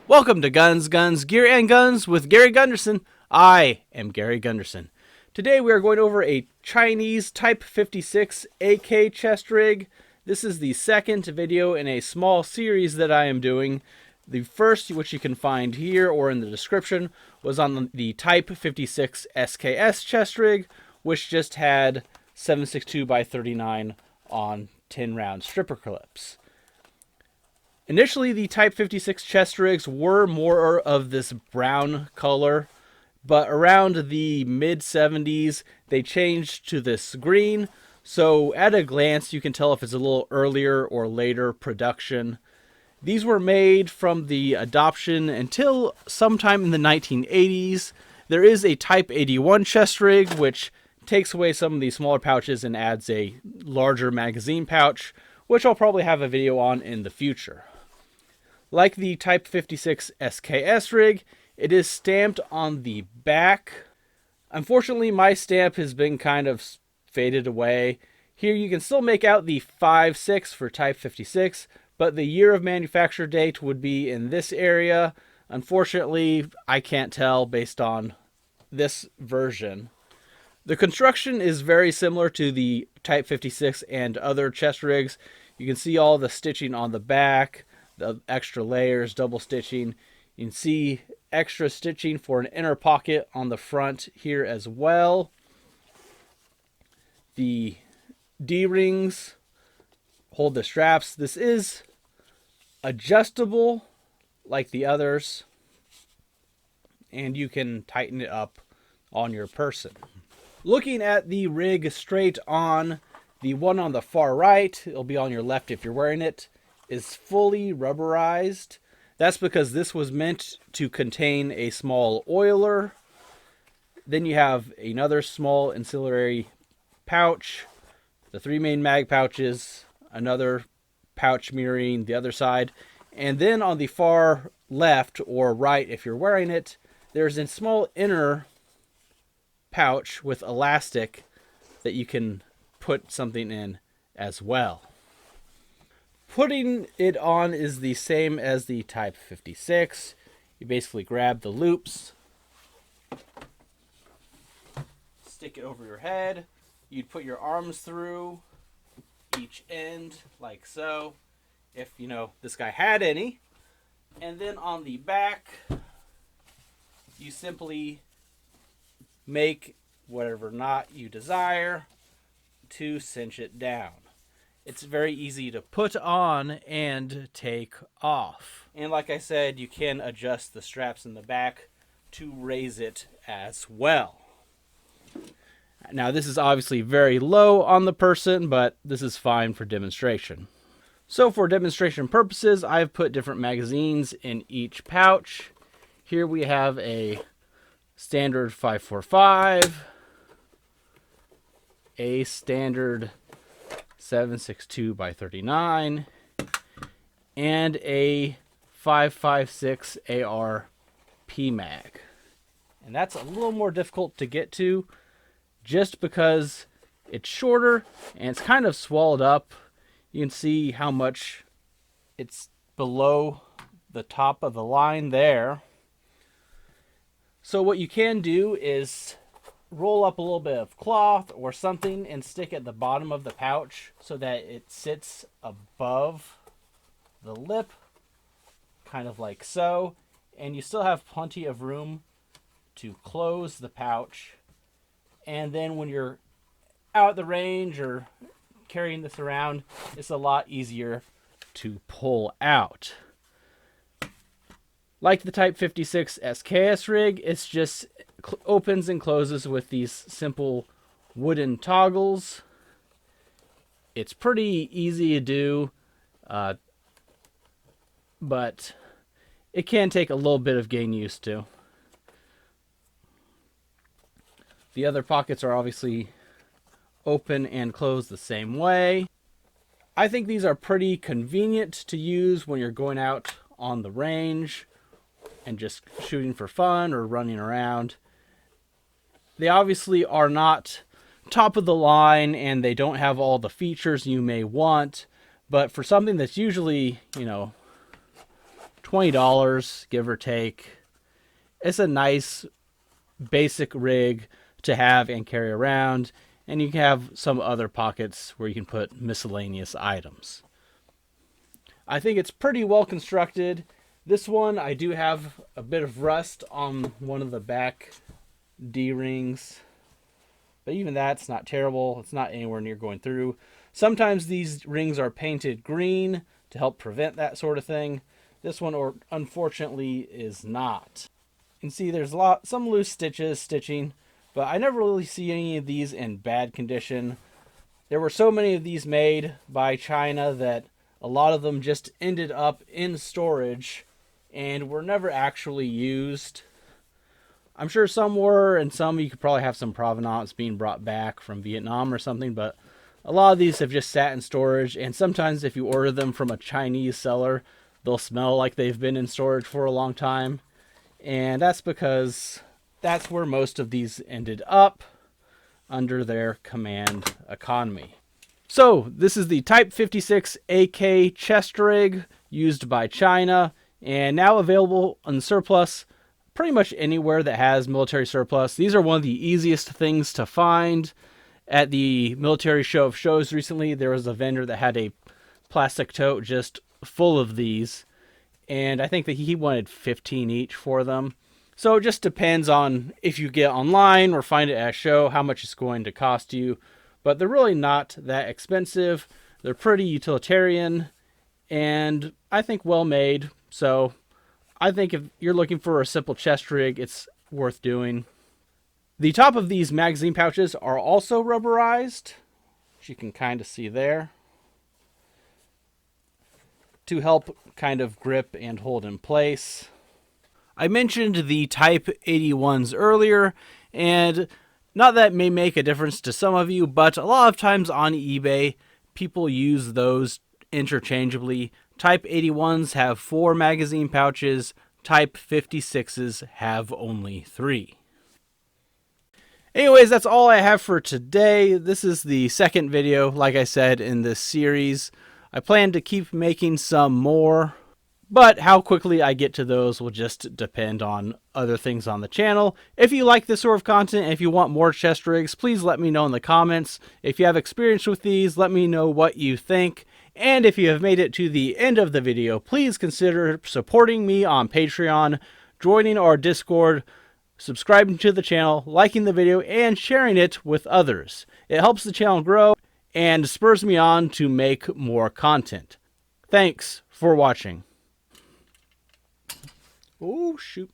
Welcome to Guns, Gear, and Guns with Gary Gunderson. I am Gary Gunderson. Today we are going over a Chinese Type 56 AK chest rig. This is the second video in a small series that I am doing. The first, which you can find here or in the description, was on the Type 56 SKS chest rig, which just had 7.62x39 on 10-round stripper clips. Initially, the Type 56 chest rigs were more of this brown color, but around the mid-70s, they changed to this green, so at a glance, you can tell if it's a little earlier or later production. These were made from the adoption until sometime in the 1980s. There is a Type 81 chest rig, which takes away some of the smaller pouches and adds a larger magazine pouch, which I'll probably have a video on in the future. Like the Type 56 SKS rig, it is stamped on the back. Unfortunately, my stamp has been kind of faded away. Here you can still make out the 5.6 for Type 56, but the year of manufacture date would be in this area. Unfortunately, I can't tell based on this version. The construction is very similar to the Type 56 and other chest rigs. You can see all the stitching on the back, the extra layers, double stitching. You can see extra stitching for an inner pocket on the front here as well. The D-rings hold the straps. This is adjustable like the others, and you can tighten it up on your person. Looking at the rig straight on, the one on the far right, it'll be on your left if you're wearing it, is fully rubberized. That's because this was meant to contain a small oiler. Then you have another small ancillary pouch, the three main mag pouches, another pouch mirroring the other side, and then on the far left or right if you're wearing it, there's a small inner pouch with elastic that you can put something in as well. Putting it on is the same as the Type 56. You basically grab the loops, stick it over your head. You'd put your arms through each end like so, if this guy had any. And then on the back, you simply make whatever knot you desire to cinch it down. It's very easy to put on and take off. And like I said, you can adjust the straps in the back to raise it as well. Now, this is obviously very low on the person, but this is fine for demonstration. So for demonstration purposes, I've put different magazines in each pouch. Here we have a standard 5.45, a standard 7.62x39, and a 5.56 AR PMag. And that's a little more difficult to get to just because it's shorter and it's kind of swallowed up. You can see how much it's below the top of the line there. So what you can do is roll up a little bit of cloth or something and stick at the bottom of the pouch so that it sits above the lip, kind of like so, and you still have plenty of room to close the pouch. And then when you're out at the range or carrying this around, it's a lot easier to pull out. Like the Type 56 SKS rig, it's just opens and closes with these simple wooden toggles. It's pretty easy to do, but it can take a little bit of getting used to. The other pockets are obviously open and close the same way. I think these are pretty convenient to use when you're going out on the range and just shooting for fun or running around. They obviously are not top of the line and they don't have all the features you may want, but for something that's usually, $20, give or take. It's a nice basic rig to have and carry around, and you can have some other pockets where you can put miscellaneous items. I think it's pretty well constructed. This one, I do have a bit of rust on one of the back D-rings, but even that's not terrible. It's not anywhere near going through. Sometimes these rings are painted green to help prevent that sort of thing. This one, unfortunately, is not. You can see there's some loose stitching, but I never really see any of these in bad condition. There were so many of these made by China that a lot of them just ended up in storage and were never actually used. I'm sure some were, and some you could probably have some provenance being brought back from Vietnam or something, but a lot of these have just sat in storage, and sometimes if you order them from a Chinese seller, they'll smell like they've been in storage for a long time. And that's because that's where most of these ended up under their command economy. So this is the Type 56 AK chest rig used by China and now available on surplus pretty much anywhere that has military surplus. These are one of the easiest things to find. At the military show of shows recently, there was a vendor that had a plastic tote just full of these, and I think that he wanted 15 each for them. So it just depends on if you get online or find it at a show, how much it's going to cost you. But they're really not that expensive. They're pretty utilitarian and I think well made. So I think if you're looking for a simple chest rig, it's worth doing. The top of these magazine pouches are also rubberized, which you can kind of see there, to help kind of grip and hold in place. I mentioned the Type 81s earlier, and not that it may make a difference to some of you, but a lot of times on eBay, people use those interchangeably. Type 81s have 4 magazine pouches, Type 56s have only 3. Anyways, that's all I have for today. This is the second video, like I said, in this series. I plan to keep making some more, but how quickly I get to those will just depend on other things on the channel. If you like this sort of content, and if you want more chest rigs, please let me know in the comments. If you have experience with these, let me know what you think. And if you have made it to the end of the video, please consider supporting me on Patreon, joining our Discord, subscribing to the channel, liking the video, and sharing it with others. It helps the channel grow and spurs me on to make more content. Thanks for watching. Oh, shoot.